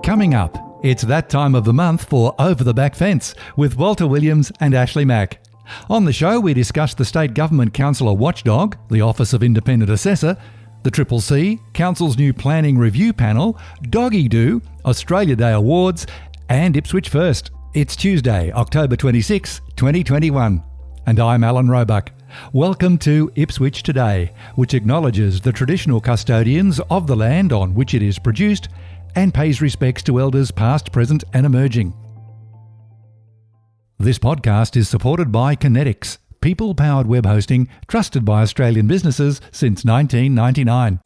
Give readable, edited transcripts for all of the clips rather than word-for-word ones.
Coming up, it's that time of the month for Over the Back Fence with Walter Williams and Ashleigh Mac. On the show, we discuss the State Government Councillor Watchdog, the Office of Independent Assessor, the CCC, Council's new Planning Review Panel, doggy-do, Australia Day Awards, and Ipswich First. It's Tuesday, October 26, 2021. And I'm Alan Roebuck. Welcome to Ipswich Today, which acknowledges the traditional custodians of the land on which it is produced and pays respects to elders past, present and emerging. This podcast is supported by Kinetics, people-powered web hosting trusted by Australian businesses since 1999.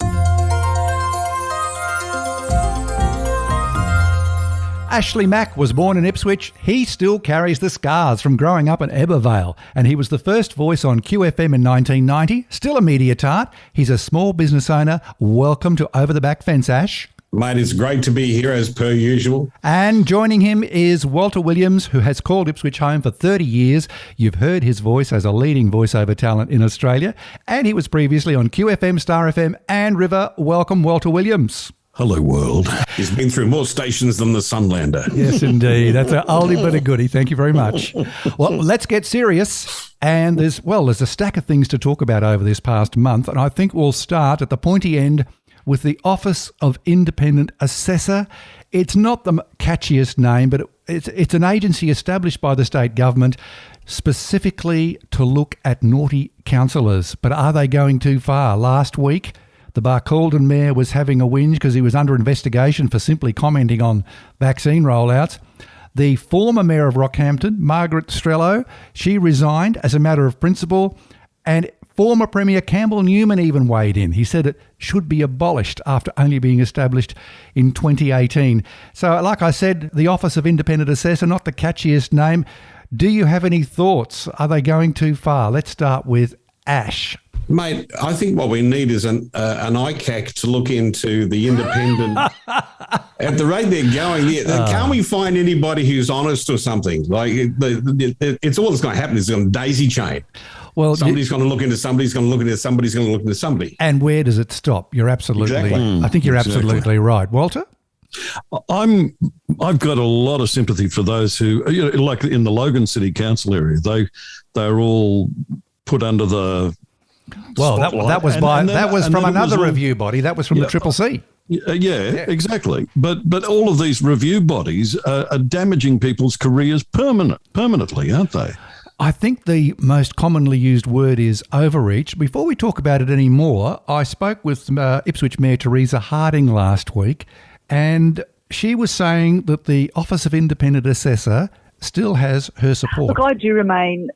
Ashleigh Mac was born in Ipswich. He still carries the scars from growing up in Ebervale, and he was the first voice on QFM in 1990. Still a media tart. He's a small business owner. Welcome to Over the Back Fence, Ash. Mate, it's great to be here as per usual. And joining him is Walter Williams, who has called Ipswich home for 30 years. You've heard his voice as a leading voiceover talent in Australia, and he was previously on QFM, Star FM and River. Welcome, Walter Williams. Hello, world. He's been through more stations than the Sunlander. Yes, indeed. That's an oldie but a goodie. Thank you very much. Well, let's get serious. And there's a stack of things to talk about over this past month, and I think we'll start at the pointy end with the Office of Independent Assessor. It's not the catchiest name, but it's an agency established by the state government specifically to look at naughty councillors. But are they going too far? Last week, the Barcaldine Mayor was having a whinge because he was under investigation for simply commenting on vaccine rollouts. The former Mayor of Rockhampton, Margaret Strello, she resigned as a matter of principle, and former Premier Campbell Newman even weighed in. He said it should be abolished after only being established in 2018. So, like I said, the Office of Independent Assessor, not the catchiest name. Do you have any thoughts? Are they going too far? Let's start with Ash. Mate, I think what we need is an ICAC to look into the independent. At the rate they're going, can't we find anybody who's honest or something? Like, it's all that's going to happen is a daisy chain. Well, somebody's going to look into somebody's going to look into somebody's going to look into somebody. And where does it stop? You're absolutely. Exactly. I think you're absolutely right, Walter. I've got a lot of sympathy for those who, like in the Logan City Council area, they're all put under the. Well, that was from another review body. That was from the CCC. Yeah, exactly. But all of these review bodies are damaging people's careers permanently, aren't they? I think the most commonly used word is overreach. Before we talk about it anymore, I spoke with Ipswich Mayor Teresa Harding last week, and she was saying that the Office of Independent Assessor still has her support. Look, I do remain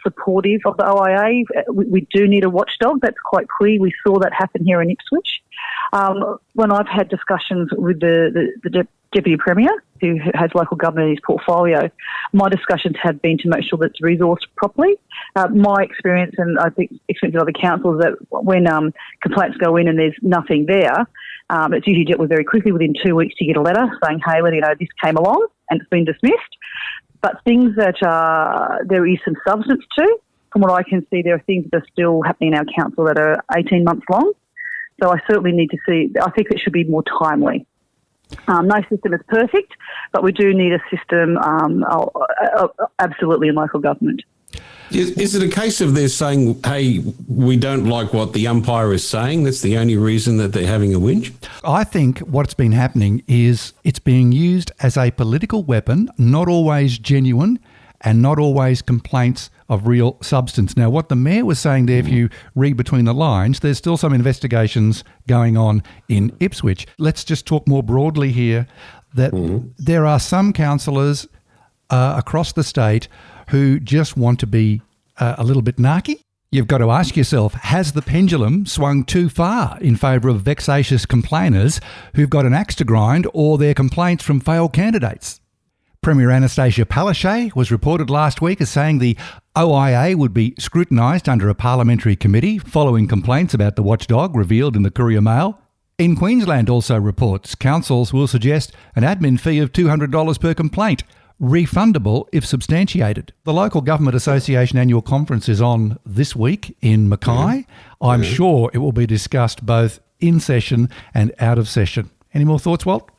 supportive of the OIA. We do need a watchdog. That's quite clear. We saw that happen here in Ipswich. When I've had discussions with the Deputy Premier, who has local government in his portfolio, my discussions have been to make sure that it's resourced properly. My experience, and I think experience of other councils, that when complaints go in and there's nothing there, it's usually dealt with very quickly. Within 2 weeks, you get a letter saying, hey, this came along and it's been dismissed. But things that there is some substance to, from what I can see, there are things that are still happening in our council that are 18 months long. So I certainly need to see, I think it should be more timely. No system is perfect, but we do need a system absolutely in local government. Is it a case of they're saying, hey, we don't like what the umpire is saying? That's the only reason that they're having a whinge? I think what's been happening is it's being used as a political weapon, not always genuine and not always complaints of real substance. Now, what the Mayor was saying there, if you read between the lines, there's still some investigations going on in Ipswich. Let's just talk more broadly here that there are some councillors across the state who just want to be a little bit narky. You've got to ask yourself, has the pendulum swung too far in favour of vexatious complainers who've got an axe to grind, or their complaints from failed candidates? Premier Anastasia Palaszczuk was reported last week as saying the OIA would be scrutinised under a parliamentary committee following complaints about the watchdog revealed in the Courier Mail. In Queensland also reports councils will suggest an admin fee of $200 per complaint, refundable if substantiated. The Local Government Association annual conference is on this week in Mackay. I'm sure it will be discussed both in session and out of session. Any more thoughts, Walt?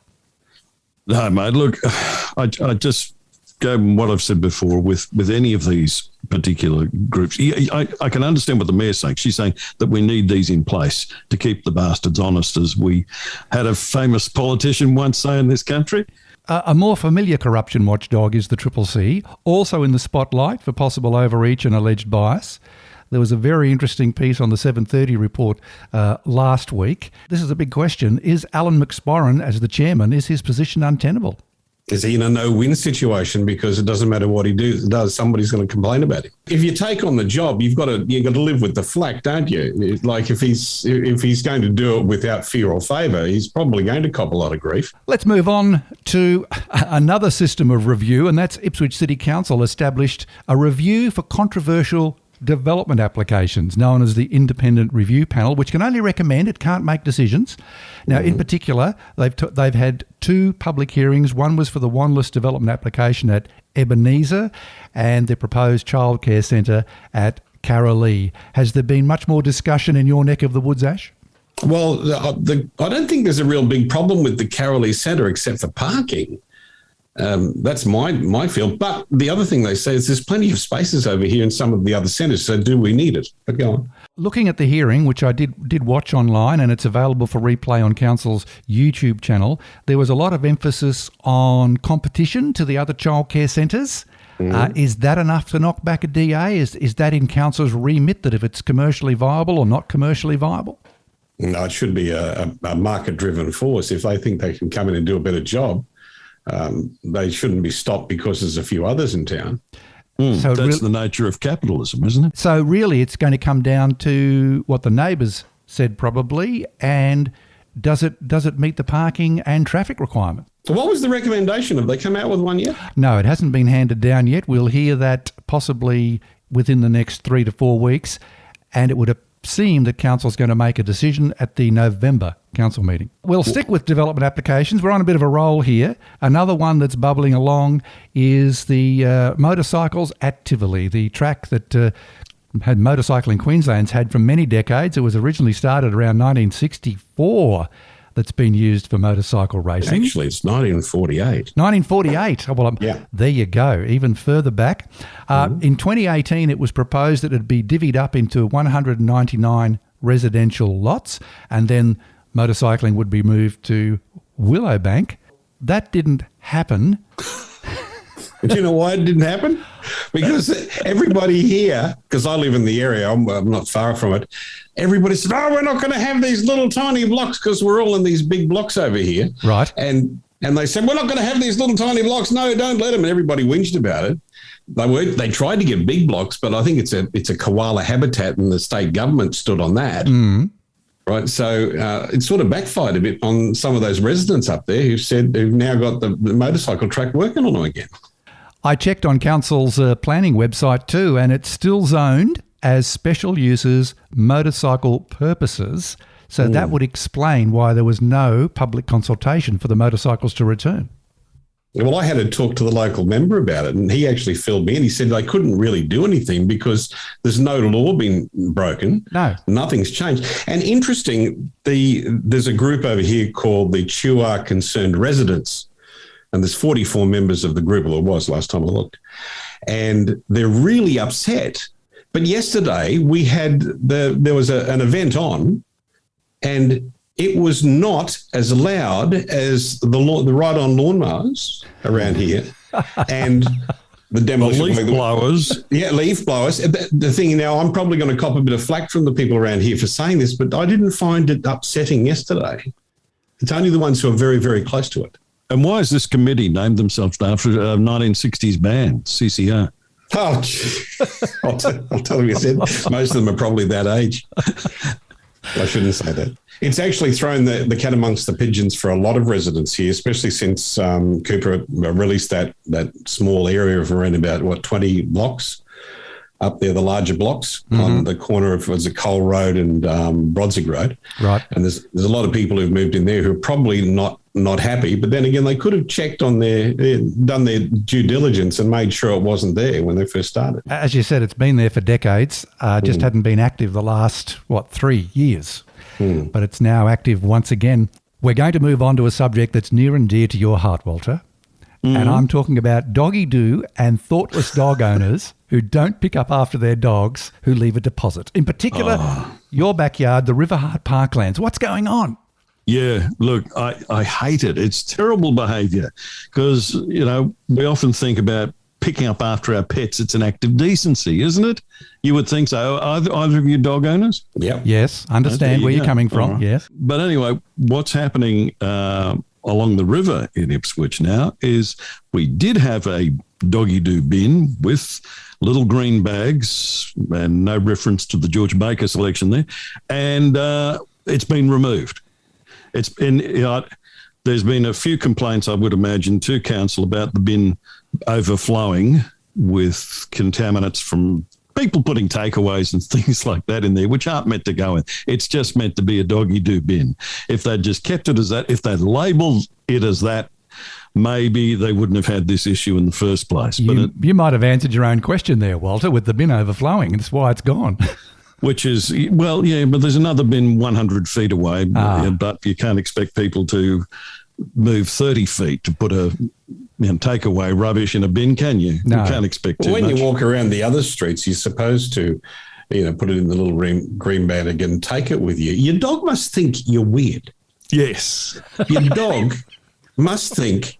No, mate, look, I just go on what I've said before with any of these particular groups. I can understand what the mayor's saying. She's saying that we need these in place to keep the bastards honest, as we had a famous politician once say in this country. A more familiar corruption watchdog is the CCC, also in the spotlight for possible overreach and alleged bias. There was a very interesting piece on the 7:30 report last week. This is a big question. Is Alan McSporran, as the chairman, is his position untenable? Is he in a no-win situation? Because it doesn't matter what he does, somebody's going to complain about him. If you take on the job, you've got to live with the flack, don't you? Like if he's going to do it without fear or favour, he's probably going to cop a lot of grief. Let's move on to another system of review, and that's Ipswich City Council established a review for controversial development applications, known as the Independent Review Panel, which can only recommend, it can't make decisions. Now, in particular, they've had 2 public hearings. One was for the Wanless development application at Ebenezer and the proposed childcare centre at Karalee. Has there been much more discussion in your neck of the woods, Ash? Well, I don't think there's a real big problem with the Karalee Centre except for parking. That's my field. But the other thing they say is there's plenty of spaces over here in some of the other centres, so do we need it? But go on. Looking at the hearing, which I did watch online, and it's available for replay on Council's YouTube channel, there was a lot of emphasis on competition to the other childcare centres. Is that enough to knock back a DA? Is that in Council's remit, that if it's commercially viable or not commercially viable? No, it should be a market-driven force. If they think they can come in and do a better job, they shouldn't be stopped because there's a few others in town. So that's the nature of capitalism, isn't it? So really it's going to come down to what the neighbours said probably, and does it meet the parking and traffic requirement? So what was the recommendation? Have they come out with one yet? No, it hasn't been handed down yet. We'll hear that possibly within the next 3 to 4 weeks, and it would seem that Council's going to make a decision at the November Council meeting. We'll stick with development applications. We're on a bit of a roll here. Another one that's bubbling along is the motorcycles at Tivoli, the track that had Motorcycling Queensland's had for many decades. It was originally started around 1964. That's been used for motorcycle racing. Actually, it's 1948. 1948. Well, yeah. There you go, even further back. In 2018, it was proposed that it would be divvied up into 199 residential lots, and then motorcycling would be moved to Willowbank. That didn't happen. Do you know why it didn't happen? Because everybody here, because I live in the area, I'm not far from it, everybody said, we're not going to have these little tiny blocks because we're all in these big blocks over here. Right. And they said, we're not going to have these little tiny blocks. No, don't let them. And everybody whinged about it. They tried to get big blocks, but I think it's a koala habitat, and the state government stood on that. Mm. Right. So it sort of backfired a bit on some of those residents up there who've now got the motorcycle track working on them again. I checked on Council's planning website too, and it's still zoned as special uses motorcycle purposes. So that would explain why there was no public consultation for the motorcycles to return. Well, I had to talk to the local member about it, and he actually filled me in. He said they couldn't really do anything because there's no law being broken. No. Nothing's changed. And interesting, there's a group over here called the Chua Concerned Residents, and there's 44 members of the group, or there was last time I looked, and they're really upset. But yesterday we had there was an event on, and it was not as loud as the ride-on lawnmowers around here, and the demolition leaf blowers. Yeah, leaf blowers. The thing now, I'm probably going to cop a bit of flack from the people around here for saying this, but I didn't find it upsetting yesterday. It's only the ones who are very, very close to it. And why has this committee named themselves after a 1960s band, CCR? Oh, I'll tell you, I said most of them are probably that age. I shouldn't say that. It's actually thrown the cat amongst the pigeons for a lot of residents here, especially since Cooper released that small area of around about, 20 blocks up there, the larger blocks on the corner of Cole Road and Brodsig Road. Right. And there's a lot of people who've moved in there who are probably not happy, but then again, they could have checked on done their due diligence and made sure it wasn't there when they first started. As you said, it's been there for decades, just hadn't been active the last, 3 years. But it's now active once again. We're going to move on to a subject that's near and dear to your heart, Walter. And I'm talking about doggy-do and thoughtless dog owners who don't pick up after their dogs who leave a deposit. In particular, your backyard, the Riverheart Parklands. What's going on? Yeah, look, I hate it. It's terrible behaviour because, you know, we often think about picking up after our pets. It's an act of decency, isn't it? You would think so. Either of you dog owners? Yep. Yes, understand where you're coming from, right. yes. But anyway, what's happening along the river in Ipswich now is we did have a doggy-do bin with little green bags and no reference to the George Baker selection there, and it's been removed. It's been, there's been a few complaints, I would imagine, to council about the bin overflowing with contaminants from people putting takeaways and things like that in there, which aren't meant to go in. It's just meant to be a doggy-do bin. If they'd just kept it as that, if they'd labelled it as that, maybe they wouldn't have had this issue in the first place. You might have answered your own question there, Walter, with the bin overflowing. That's why it's gone. Which is, well, yeah, but there's another bin 100 feet away, but you can't expect people to move 30 feet to put take away rubbish in a bin, can you? No. You can't expect too When much. you walk around the other streets, you're supposed to, put it in the little green bag and take it with you. Your dog must think you're weird. Yes. Your dog must think,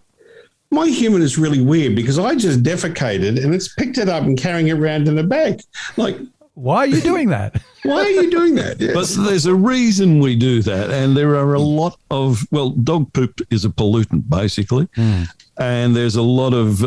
my human is really weird because I just defecated and it's picked it up and carrying it around in a bag. Like, Why are you doing that? why are you doing that? Yes. But there's a reason we do that. And there are a lot of, dog poop is a pollutant, basically. And there's a lot of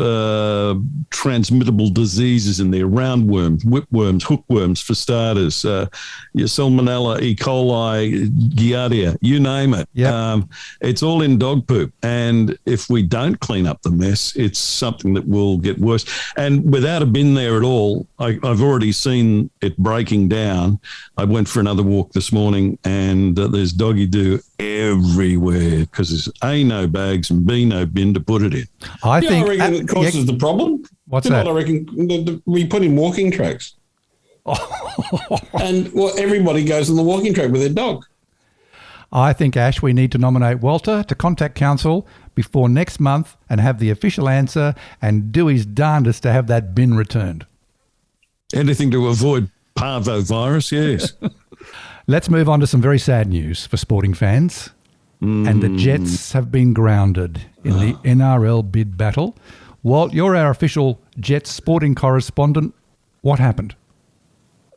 transmittable diseases in there, roundworms, whipworms, hookworms for starters, your salmonella, E. coli, giardia, you name it. Yep. It's all in dog poop. And if we don't clean up the mess, it's something that will get worse. And without a bin there at all, I've already seen it breaking down. I went for another walk this morning and there's doggy-do everywhere because there's A, no bags, and B, no bin to put it in. I think I reckon it causes the problem. What's You know that? what I reckon we put in walking tracks. And everybody goes on the walking track with their dog. I think, Ash, we need to nominate Walter to contact council before next month and have the official answer and do his darndest to have that bin returned. Anything to avoid parvovirus, yes. Let's move on to some very sad news for sporting fans. And the Jets have been grounded in the NRL bid battle. Walt, you're our official Jets sporting correspondent. What happened?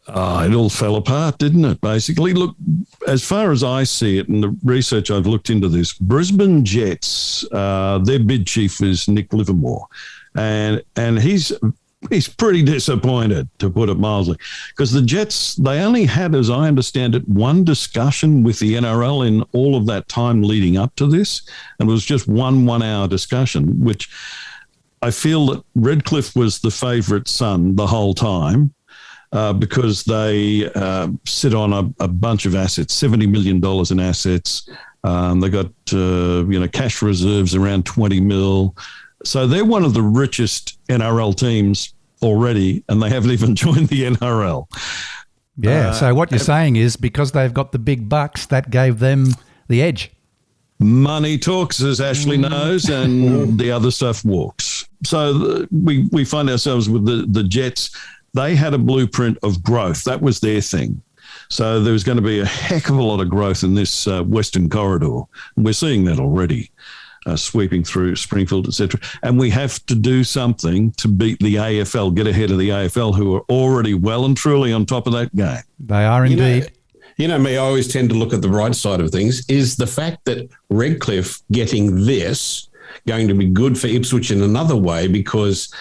It all fell apart, didn't it, basically? Look, as far as I see it, and the research I've looked into this, Brisbane Jets, their bid chief is Nick Livermore. And he's pretty disappointed, to put it mildly, because the Jets, they only had, as I understand it, one discussion with the NRL in all of that time leading up to this, and it was just one 1 hour discussion, which I feel that Redcliffe was the favourite son the whole time because they sit on a bunch of assets, $70 million in assets. They got, cash reserves around 20 mil. So they're one of the richest NRL teams already, and they haven't even joined the NRL. Yeah, so what you're saying is because they've got the big bucks, that gave them the edge. Money talks, as Ashleigh knows, and the other stuff walks. So we find ourselves with the Jets. They had a blueprint of growth. That was their thing. So there was going to be a heck of a lot of growth in this Western corridor. And we're seeing that already. Sweeping through Springfield, etc. And we have to do something to beat the AFL, get ahead of the AFL, who are already well and truly on top of that game. They are indeed. You know me, I always tend to look at the right side of things. Is the fact that Redcliffe getting this going to be good for Ipswich in another way? Because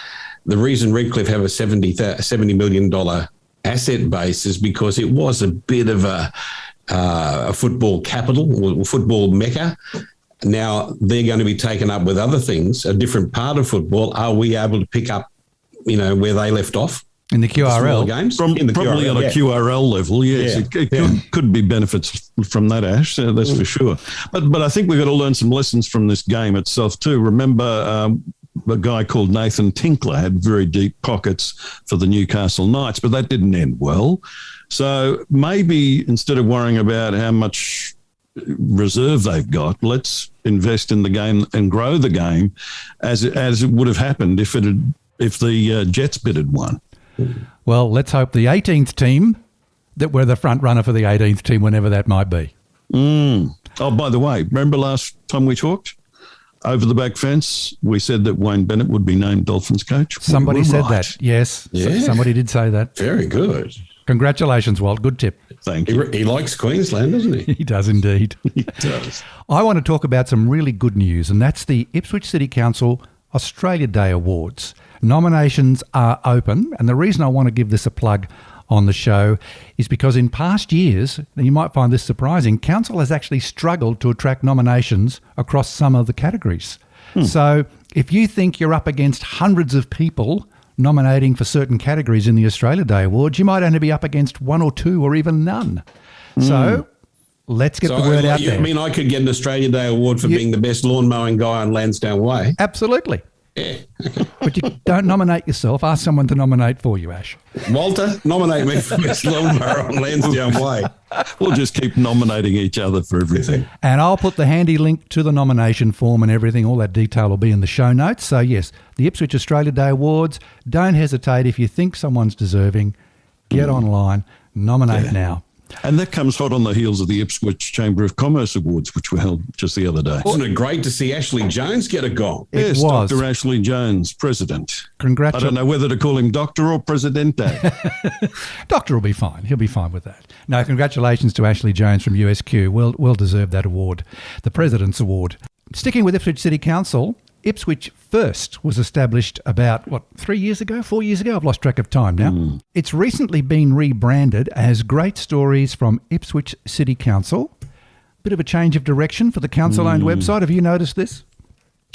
the reason Redcliffe have a $70 million asset base is because it was a bit of a football capital or football mecca. Now they're going to be taken up with other things, a different part of football. Are we able to pick up, where they left off? In the QRL. Games? Probably QRL, on a QRL level, yes. Yeah. It could be benefits from that, Ash, that's for sure. But I think we've got to learn some lessons from this game itself too. Remember, a guy called Nathan Tinkler had very deep pockets for the Newcastle Knights, but that didn't end well. So maybe instead of worrying about how much reserve they've got. Let's invest in the game and grow the game as it would have happened if the Jets bid had won. Well, let's hope the 18th team, that we're the front runner for the 18th team, whenever that might be. Oh, by the way, remember last time we talked? Over the back fence, we said that Wayne Bennett would be named Dolphins coach. Somebody said that. Yes. Yeah. Somebody did say that. Very good. Congratulations, Walt. Good tip. Thank you. He likes Queensland, doesn't he? He does indeed. He does. I want to talk about some really good news, and that's the Ipswich City Council Australia Day Awards. Nominations are open, and the reason I want to give this a plug on the show is because in past years, and you might find this surprising, Council has actually struggled to attract nominations across some of the categories. So if you think you're up against hundreds of people nominating for certain categories in the Australia Day Awards, you might only be up against one or two or even none. So let's get the word out there. I mean, I could get an Australia Day Award for being the best lawn mowing guy on Lansdowne Way. Absolutely. Yeah. But you don't nominate yourself. Ask someone to nominate for you, Ash. Walter, nominate me for best lawn mower on Lansdowne Way. We'll just keep nominating each other for everything. And I'll put the handy link to the nomination form and everything. All that detail will be in the show notes. So, yes, the Ipswich Australia Day Awards. Don't hesitate. If you think someone's deserving, get online, nominate now. And that comes hot on the heels of the Ipswich Chamber of Commerce Awards, which were held just the other day. Wasn't it great to see Ashleigh Jones get a gong? Yes, was. Dr. Ashleigh Jones, President. I Congratulations. don't know whether to call him Doctor or Presidente. Doctor will be fine. He'll be fine with that. No, congratulations to Ashleigh Jones from USQ. Well deserved that award, the President's Award. Sticking with Ipswich City Council, Ipswich First was established about, 3 years ago, 4 years ago? I've lost track of time now. It's recently been rebranded as Great Stories from Ipswich City Council. Bit of a change of direction for the council-owned website. Have you noticed this?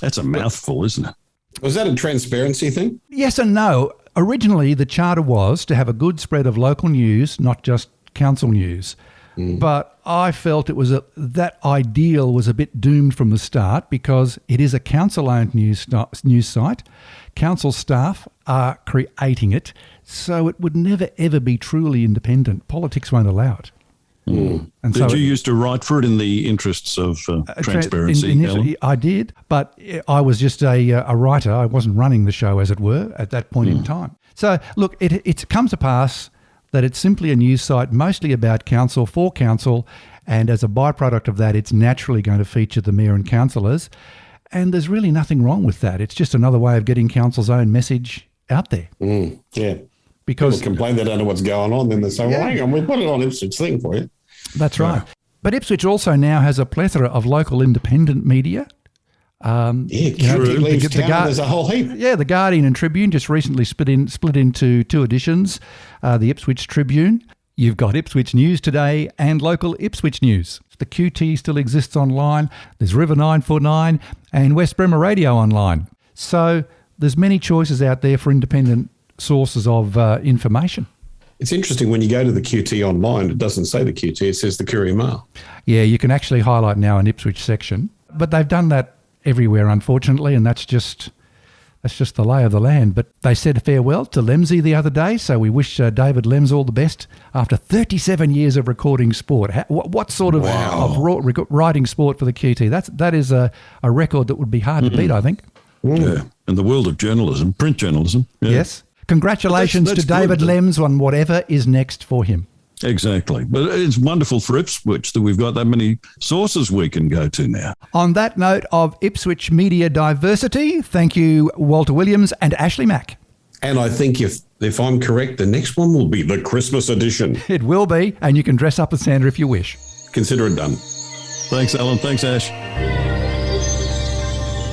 That's a mouthful, isn't it? Was that a transparency thing? Yes and no. Originally, the charter was to have a good spread of local news, not just council news. But I felt that ideal was a bit doomed from the start because it is a council-owned news site. Council staff are creating it, so it would never, ever be truly independent. Politics won't allow it. And Did you used to write for it in the interests of transparency, Alan? I did, but I was just a writer. I wasn't running the show, as it were, at that point in time. So, look, it comes to pass that it's simply a news site mostly about council, for council, and as a byproduct of that, it's naturally going to feature the mayor and councillors. And there's really nothing wrong with that. It's just another way of getting council's own message out there. Yeah. Because People complain they don't know what's going on, then they say, well, hang on, we put it on Ipswich thing for you. That's right. But Ipswich also now has a plethora of local independent media. Leaves town, there's a whole heap. Yeah, the Guardian and Tribune just recently split into two editions. The Ipswich Tribune. You've got Ipswich News Today and local Ipswich News. The QT still exists online. There's River 949 and West Bremer Radio online. So there's many choices out there for independent sources of information. It's interesting when you go to the QT online, it doesn't say the QT, it says the Courier Mail. Yeah, you can actually highlight now an Ipswich section. But they've done that everywhere, unfortunately, and that's just the lay of the land. But they said farewell to Lemsey the other day, so we wish David Lems all the best after 37 years of recording sport. What sort of writing sport for the QT? That is a record that would be hard to beat, I think. Yeah, in the world of journalism, print journalism. Yeah. Yes. Congratulations that's to David good. Lems on whatever is next for him. Exactly. But it's wonderful for Ipswich that we've got that many sources we can go to now. On that note of Ipswich media diversity, thank you, Walter Williams and Ashleigh Mac. And I think if I'm correct, the next one will be the Christmas edition. It will be, and you can dress up as Santa if you wish. Consider it done. Thanks, Alan. Thanks, Ash.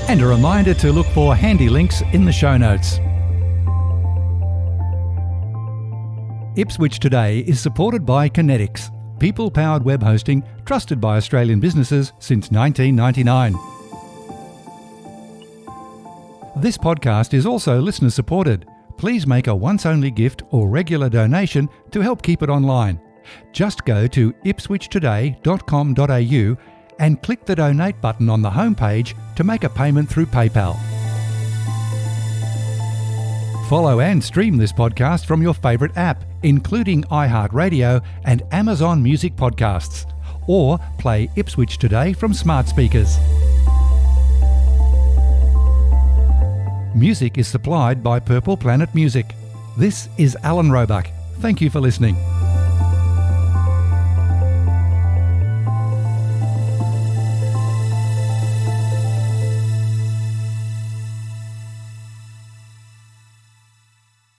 And a reminder to look for handy links in the show notes. Ipswich Today is supported by Kinetics, people-powered web hosting trusted by Australian businesses since 1999. This podcast is also listener-supported. Please make a once-only gift or regular donation to help keep it online. Just go to ipswichtoday.com.au and click the donate button on the homepage to make a payment through PayPal. Follow and stream this podcast from your favourite app, including iHeartRadio and Amazon Music Podcasts. or play Ipswich Today from smart speakers. Music is supplied by Purple Planet Music. This is Alan Roebuck. Thank you for listening.